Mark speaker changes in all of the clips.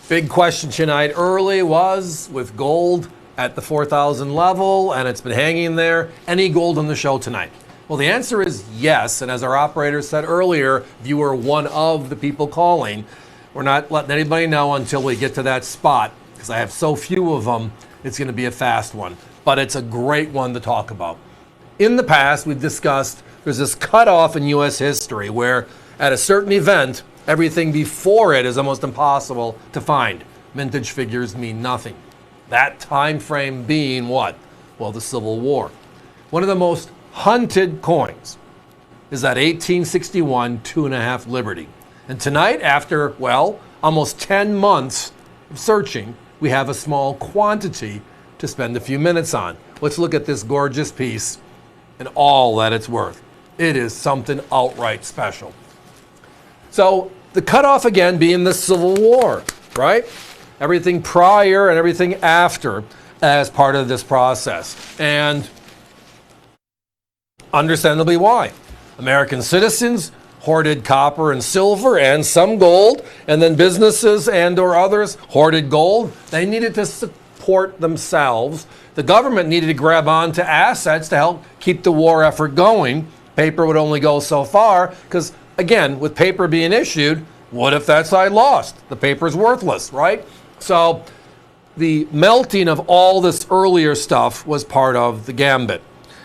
Speaker 1: Big question tonight early was with gold at the 4,000 level, and it's been hanging there. Any gold on the show tonight? Well, the answer is yes. And as our operator said earlier, if you were one of the people calling, we're not letting anybody know until we get to that spot, because I have so few of them, it's going to be a fast one. But it's a great one to talk about. In the past, we've discussed there's this cutoff in U.S. history where at a certain event, everything before it is almost impossible to find. Vintage figures mean nothing. That time frame being what? Well, the Civil War. One of the most hunted coins is that 1861 2.5 Liberty. And tonight, after, well, almost 10 months of searching, we have a small quantity to spend a few minutes on. Let's look at this gorgeous piece and all that it's worth. It is something outright special. So the cutoff again being the Civil War, right? Everything prior and everything after as part of this process. And understandably why. American citizens hoarded copper and silver and some gold, and then businesses and or others hoarded gold. They needed to support themselves. The government needed to grab on to assets to help keep the war effort going. Paper would only go so far because, again, with paper being issued, what if that side lost? The paper's worthless, right? So the melting of all this earlier stuff was part of the gambit.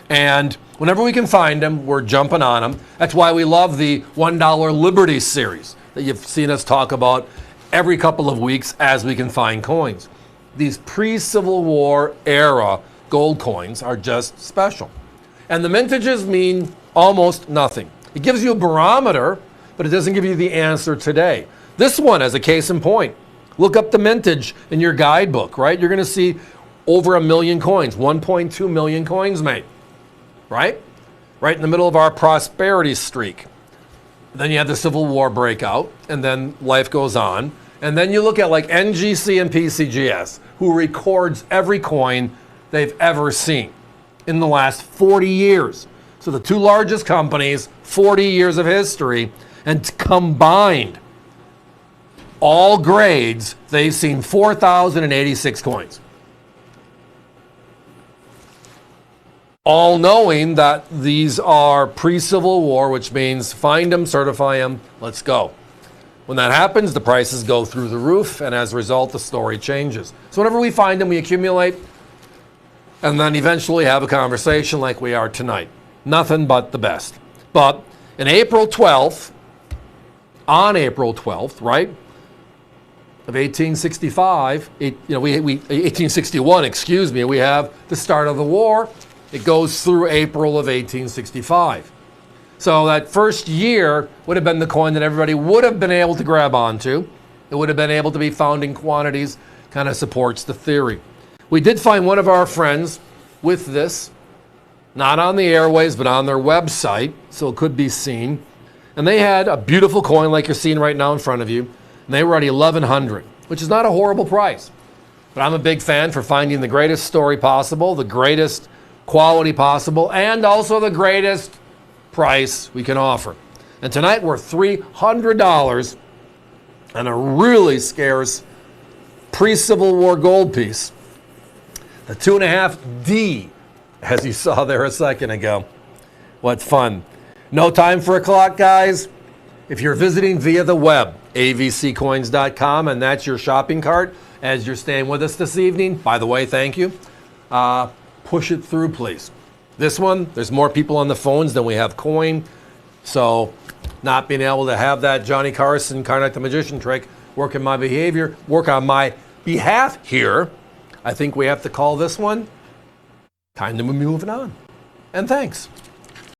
Speaker 1: And whenever we can find them, we're jumping on them. That's why we love the $1 Liberty series that you've seen us talk about every couple of weeks as we can find coins. These pre-Civil War era gold coins are just special. And the mintages mean almost nothing. It gives you a barometer, but it doesn't give you the answer today. This one, as a case in point, look up the mintage in your guidebook, right? You're going to see over 1 million coins, 1.2 million coins made, right? Right in the middle of our prosperity streak. Then you have the Civil War breakout, and then life goes on. And then you look at like NGC and PCGS, who records every coin they've ever seen in the last 40 years. So the two largest companies, 40 years of history, and combined, all grades, they've seen 4,086 coins. All knowing that these are pre-Civil War, which means find them, certify them, let's go. When that happens, the prices go through the roof, and as a result, the story changes. So whenever we find them, we accumulate, and then eventually have a conversation like we are tonight. Nothing but the best. But on April 12th, right, of 1865, 1861, excuse me, we have the start of the war. It goes through April of 1865. So that first year would have been the coin that everybody would have been able to grab onto. It would have been able to be found in quantities, kind of supports the theory. We did find one of our friends with this, not on the airways, but on their website, so it could be seen. And they had a beautiful coin like you're seeing right now in front of you, and they were at $1,100, which is not a horrible price. But I'm a big fan for finding the greatest story possible, the greatest quality possible, and also the greatest price we can offer. And tonight we're $300 on a really scarce pre-Civil War gold piece. The 2.5D, as you saw there a second ago. What fun. No time for a clock, guys. If you're visiting via the web, avccoins.com, and that's your shopping cart as you're staying with us this evening, by the way, thank you. Push it through, please. This one, there's more people on the phones than we have coin. So not being able to have that Johnny Carson, Karnak the Magician trick work on my behalf here, I think we have to call this one time to be moving on. And thanks.